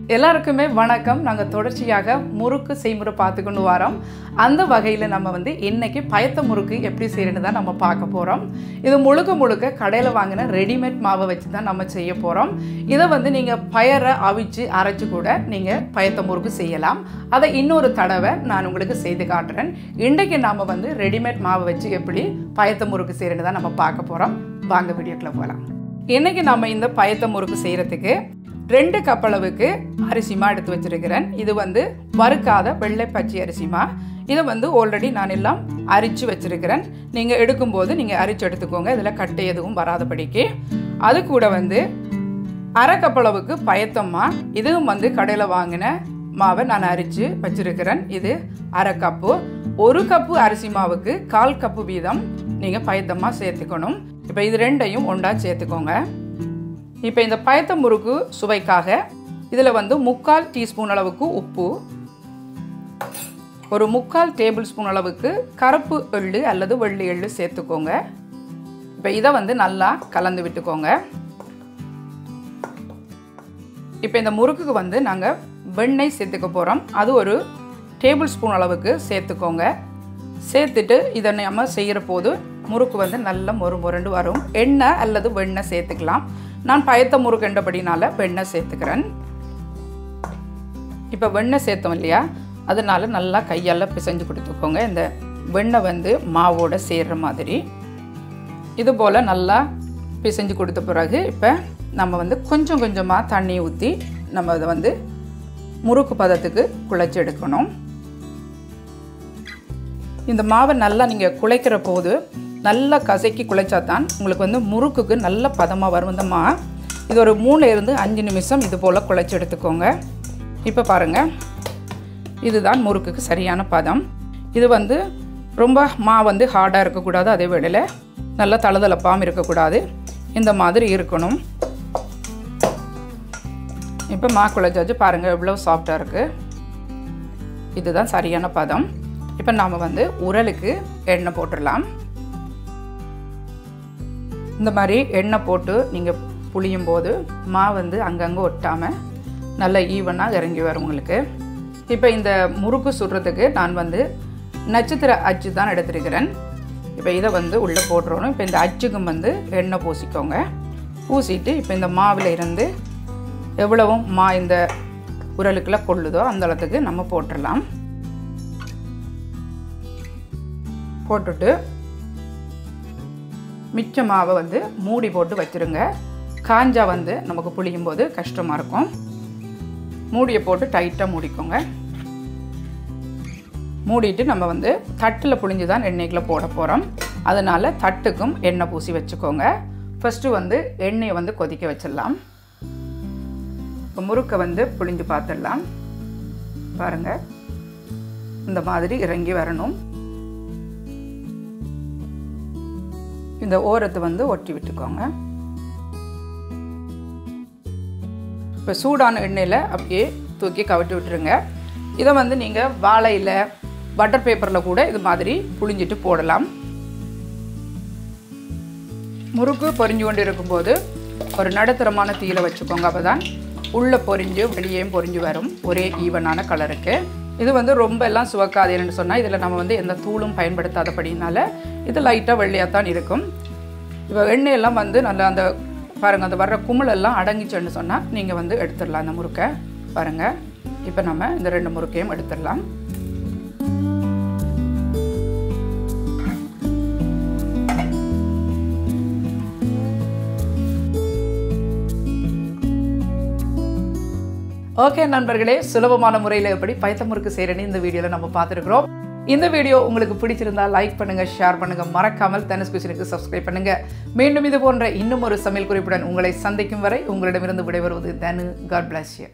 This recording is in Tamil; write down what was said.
எல்லாருக்குமே வணக்கம். நாங்கள் தொடர்ச்சியாக முறுக்கு செய்முறை பார்த்துக்கொண்டு வரோம். அந்த வகையில் நம்ம இன்னைக்கு பயத்த முறுக்கு எப்படி செய்யணுன்னு தான் நம்ம பார்க்க போகிறோம். இது முழுக்க கடையில் வாங்கின ரெடிமேட் மாவை வச்சு தான் நம்ம செய்ய போகிறோம். இதை நீங்கள் பயரை அவிச்சு அரைச்சி கூட நீங்கள் பயத்த முறுக்கு செய்யலாம். அதை இன்னொரு தடவை நான் உங்களுக்கு செய்து காட்டுறேன். இன்றைக்கு நாம் ரெடிமேட் மாவை வச்சு எப்படி பயத்த முறுக்கு செய்யணுன்னு தான் நம்ம பார்க்க போகிறோம். வாங்க வீடியோக்குள்ள போகலாம். இன்றைக்கி நம்ம இந்த பயத்த முறுக்கு செய்கிறதுக்கு 2 கப் அளவுக்கு அரிசிமா எடுத்து வச்சிருக்கிறேன். இது வறுக்காத வெள்ளை பச்சை அரிசிமா. இதை ஆல்ரெடி நான் எல்லாம் அரிச்சு வச்சிருக்கிறேன். நீங்கள் எடுக்கும்போது நீங்கள் அரிச்சு எடுத்துக்கோங்க. இதில் கட்டை எதுவும் வராதபடிக்கு. அது கூட 1/2 கப் அளவுக்கு பயத்தம்மா. இதுவும் கடையில் வாங்கின மாவை நான் அரிச்சு வச்சிருக்கிறேன். இது 1/2 கப்பு. 1 கப்பு அரிசி மாவுக்கு 1/4 கப்பு வீதம் நீங்கள் பயத்தம்மா சேர்த்துக்கணும். இப்போ இது ரெண்டையும் ஒன்றா சேர்த்துக்கோங்க. இப்போ இந்த பயத்த முறுக்கு சுவைக்காக இதில் 3/4 டீஸ்பூன் அளவுக்கு உப்பு, ஒரு 3/4 டேபிள் ஸ்பூன் அளவுக்கு கருப்பு எள்ளு அல்லது வெள்ளை எள்ளு சேர்த்துக்கோங்க. இப்போ இதை நல்லா கலந்து விட்டுக்கோங்க. இப்போ இந்த முறுக்குக்கு நாங்கள் வெண்ணெய் சேர்த்துக்க போகிறோம். அது ஒரு டேபிள் ஸ்பூன் அளவுக்கு சேர்த்துக்கோங்க. சேர்த்துட்டு இதை நம்ம செய்கிற போது முறுக்கு நல்லா மொறுண்டு வரும். எண்ணெய் அல்லது வெண்ணெய் சேர்த்துக்கலாம். நான் பயத்த முறுக்கு என்றபடினால வெண்ணெய் சேர்த்துக்கிறேன். இப்போ வெண்ணெய் சேர்த்தோம் இல்லையா, அதனால நல்லா கையால் பிசைஞ்சு கொடுத்துக்கோங்க. இந்த வெண்ணெய் மாவோட சேர்கிற மாதிரி இது போல் நல்லா பிசைஞ்சு கொடுத்த பிறகு இப்போ நம்ம கொஞ்சம் கொஞ்சமாக தண்ணி ஊற்றி நம்ம இதை முறுக்கு பதத்துக்கு குழைச்சி எடுக்கணும். இந்த மாவை நல்லா நீங்கள் குழைக்கிற போது நல்லா கசக்கி குழைச்சா தான் உங்களுக்கு முறுக்குக்கு நல்ல பதமாக வரும். இந்த மா இது ஒரு 3-5 நிமிஷம் இது போல் குழைச்சி எடுத்துக்கோங்க. இப்போ பாருங்கள், இதுதான் முறுக்குக்கு சரியான பதம். இது ரொம்ப மா ஹார்டாக இருக்கக்கூடாது, அதே வேளையில் நல்லா தளதளப்பாகவும் இருக்கக்கூடாது. இந்த மாதிரி இருக்கணும். இப்போ மா குழைச்சாச்சு பாருங்கள், எவ்வளோ சாஃப்டாக இருக்குது. இதுதான் சரியான பதம். இப்போ நாம் உரலுக்கு எண்ணெய் போட்டுடலாம். இந்த மாதிரி எண்ணெய் போட்டு நீங்கள் புளியும் போது மா அங்கங்கே ஒட்டாமல் நல்லா ஈவனாக இறங்கி வரும் உங்களுக்கு. இப்போ இந்த முறுக்கு சுடுறதுக்கு நான் நட்சத்திர அச்சு தான் எடுத்துருக்கிறேன். இப்போ இதை உள்ளே போட்டுறணும். இப்போ இந்த அச்சுக்கும் எண்ணெய் பூசிக்கோங்க. பூசிட்டு இப்போ இந்த மாவில் இருந்து எவ்வளவும் மா இந்த உரலுக்குள்ளே கொள்ளுதோ அந்த அளவுக்கு நம்ம போட்டுடலாம். போட்டுட்டு மிச்ச மாவை மூடி போட்டு வச்சுருங்க. காஞ்சா நமக்கு புளியும் போது கஷ்டமாக இருக்கும். மூடியை போட்டு டைட்டாக மூடிக்கோங்க. மூடிட்டு நம்ம தட்டில் புளிஞ்சு தான் எண்ணெய்க்குள்ளே போட போகிறோம். அதனால் தட்டுக்கும் எண்ணெய் பூசி வச்சுக்கோங்க. ஃபஸ்ட்டு எண்ணெயை கொதிக்க வச்சிடலாம். இப்போ முறுக்கை புளிஞ்சு பார்த்துடலாம். பாருங்கள், இந்த மாதிரி இறங்கி வரணும். இந்த ஓரத்தை ஒட்டி விட்டுக்கோங்க. இப்போ சூடான எண்ணெயில் அப்படியே தூக்கி கவிட்டு விட்டுருங்க. இதை நீங்கள் வாழையில் பட்டர் பேப்பரில் கூட இது மாதிரி புளிஞ்சிட்டு போடலாம். முறுக்கு பொரிஞ்சு கொண்டு இருக்கும்போது ஒரு நடுத்தரமான தீயில வச்சுக்கோங்க. அப்போ தான் உள்ளே பொரிஞ்சு வெளியேயும் பொரிஞ்சு வரும் ஒரே ஈவனான கலருக்கு. இது ரொம்ப எல்லாம் சுவக்காதுன்னு சொன்னால் இதில் நம்ம எந்த தூளும் பயன்படுத்தாதபடினால இது லைட்டாக வெள்ளையாக தான் இருக்கும். இப்போ எண்ணெயெல்லாம் நல்லா அந்த பாருங்கள், அந்த வர்ற குமிழெல்லாம் அடங்கிச்சுன்னு சொன்னால் நீங்கள் எடுத்துடலாம் அந்த முறுக்கை. பாருங்கள், இப்போ நம்ம இந்த 2 முறுக்கையும் எடுத்துடலாம். ஓகே நண்பர்களே, சுலபமான முறையில் எப்படி பயத்த முறுக்கு செய்கிறேன்னு இந்த வீடியோவில் நம்ம பார்த்துருக்குறோம். இந்த வீடியோ உங்களுக்கு பிடிச்சிருந்தா லைக் பண்ணுங்க, ஷேர் பண்ணுங்க, மறக்காமல் தனுஷ் கிச்சனுக்கு சப்ஸ்கிரைப் பண்ணுங்க. மீண்டும் இது போன்ற இன்னும் ஒரு சமையல் குறிப்புடன் உங்களை சந்திக்கும் வரை உங்களிடமிருந்து விடைபெறுவது தனு. God bless you.